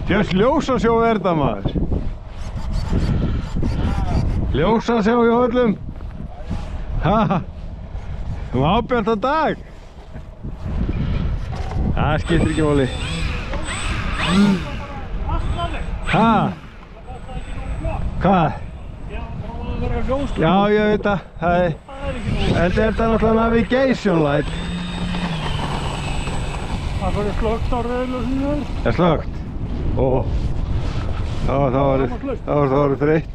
Fjöss ljósasjó er þetta maður. Ljósasjó í höllum. Ha, ábjörn dag. Það skiptir ekki máli. Ha? Hvað? Já, ég veit það. En þetta er náttúrulega navigation light. Það verður slögt á rauðljósinu. Það er slögt? Ó. Það var þreytt.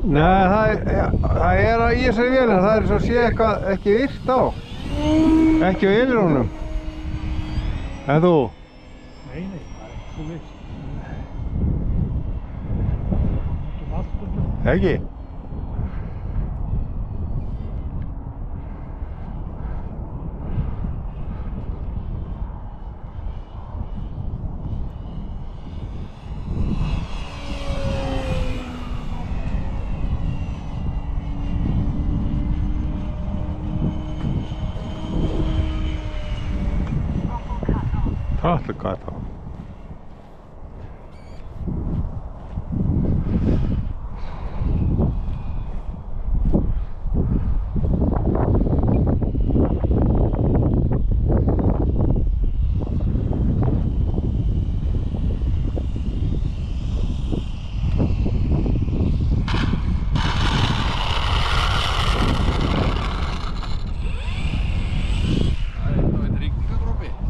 Nei, það er í þessari vél en það er svo sé eitthvað ekki virkt á. Ekki á vélunum. En þú? Nei, það er ekki svo viss. Allt stundum. Ekki? Tahto kato.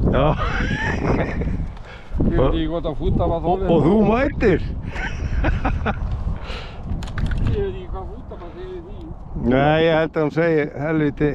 Já. Ég veit ekki hvort að fúta var þólið. Og þú mætir? Ég veit ekki hvað fúta var þegar því. Nei, ég held að hún segi helviti.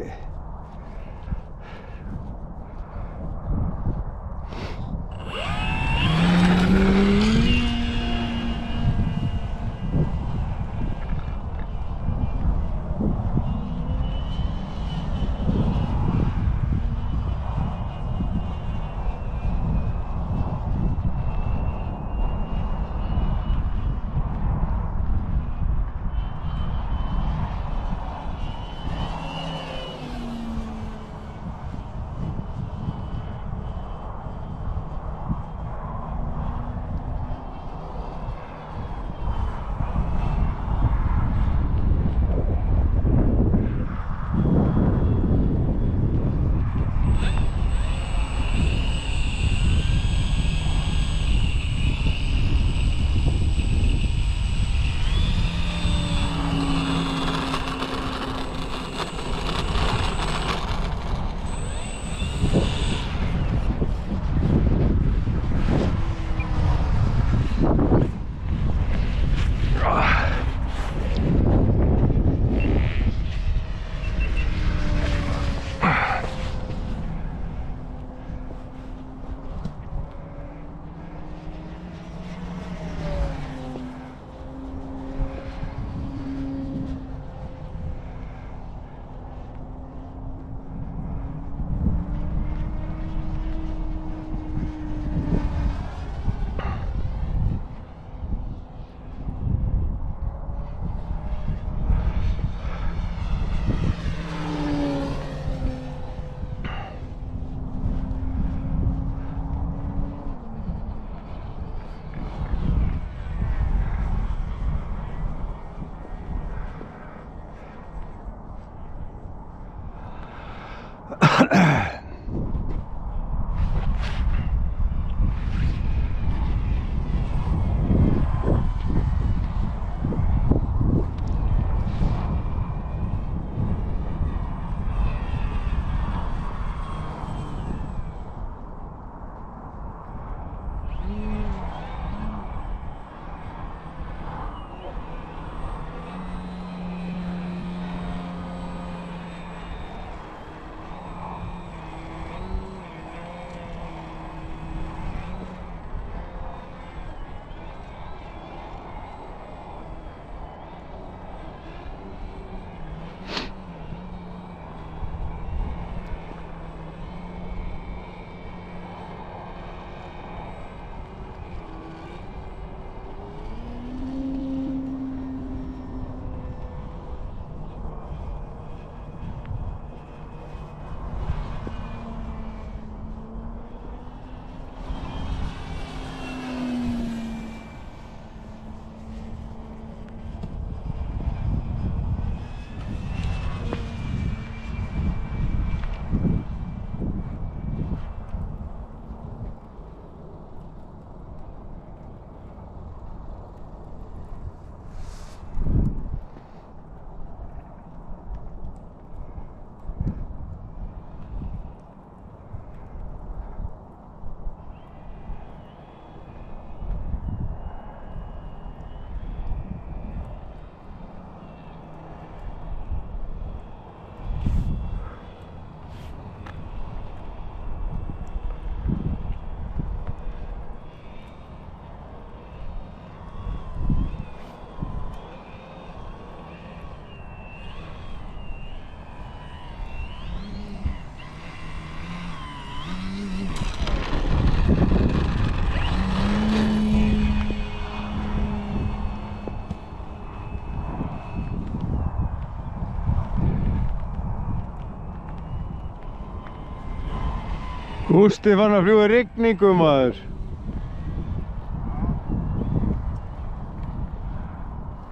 Gústi fann að fljúga í rigningu, maður.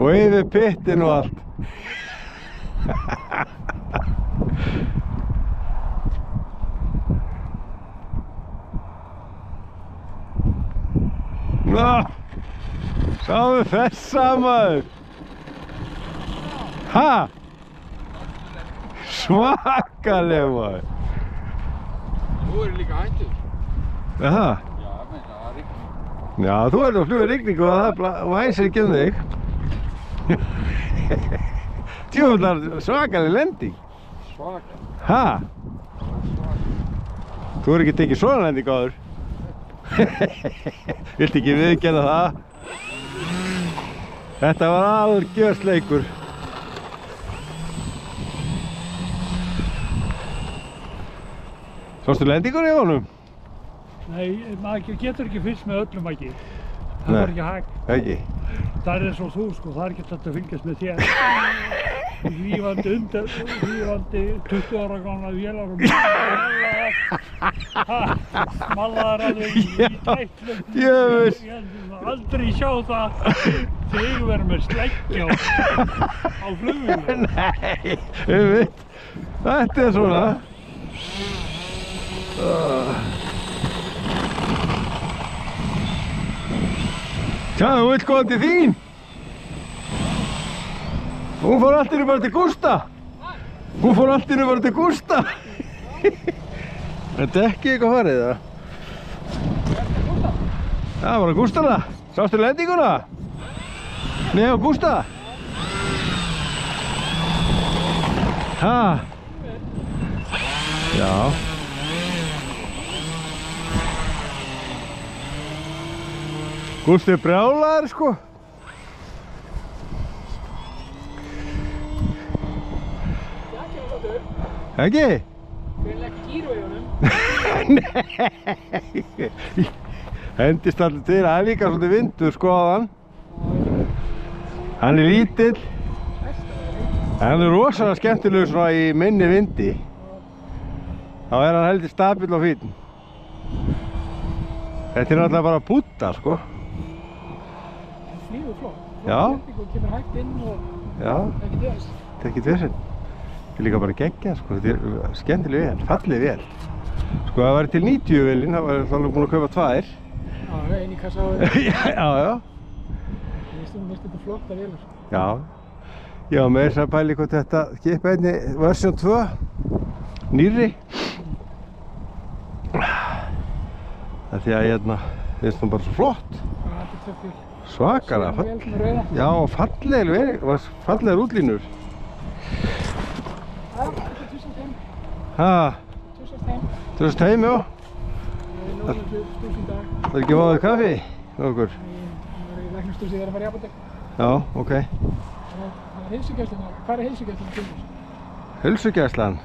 Og yfir pittin og allt. Ná, sáðu þessa, maður. Ha? Svakaleg, maður. Þú er líka hættur. Jaha. Já, menn það er rigning. Já, þú ert að fljúga í rigningu og hæsir ekki um þig. Tjóðlar svakaleg lending. Svaka. Ha? Þú er ekki tekið svona lending áður. Viltu ekki viðurkenna það? Þetta var algjörsleikur. Sástu lendingunni á honum? Nei, maður getur ekki fylgst með öllum ekki. Það Nei. er ekki hægt. Ekki. Það er eins og þú sko, það er ekki þetta að fylgjast með þér. Lífandi 20 ára gamla vélar og smallaðar alveg í tætlum. Djöfull. Ég hef aldrei sjá það þegar verður með sleggja á flugvélinni. Nei, einmitt. Þetta er svona. Tja, þú vilt koma til þín? Hún fór allt inni bara til Gústa. Hún fór allt inni bara til Gústa. Þetta er ekki eitthvað farið, það? Það var á Gústana. Sástu lendinguna? Nei, á Gústa. Ha? Já. Gústi er brjálaður, sko. Ekki? Greinilega ekki gíru í honum. Nei. Hendist allir til, það er líka svolítið vindur, sko, aðan. Hann er lítill. Hann er rosalega skemmtilegur svona í minni vindi. Þá er hann heldur stabill og fínn. Þetta er náttúrulega bara púta, sko. Flýgur flott. Já. Og kemur hægt inn og Já, ekki döðast. þetta er ekki vesinn. Þetta er líka bara geggjað, sko. Þetta er skemmtileg vél, falleg vél. Sko, það væri til 90 vélinn, það var alveg búin að kaupa 2. Já, einn í kassa á þér. Já. Ég stundum veist þetta flotta vélar. Já. Já, með þess að pæli hvort þetta skipa einni version 2. Nýrri. Það er því að hérna, finnst hún bara svo flott. Það er alltaf töffjól. Svakalega Vel með rauða. Já, fallegar útlínur. Já, þetta er 2005. Ha, 2005. 2005, já. Það er nógu stúsinn dag. Það er ekki fáið kaffi með okkur. Það er í læknastúsi þegar að fara í apótek. Já, ok. Það er heilsugæslan. Hvað er heilsugæslan til þess? Heilsugæslan.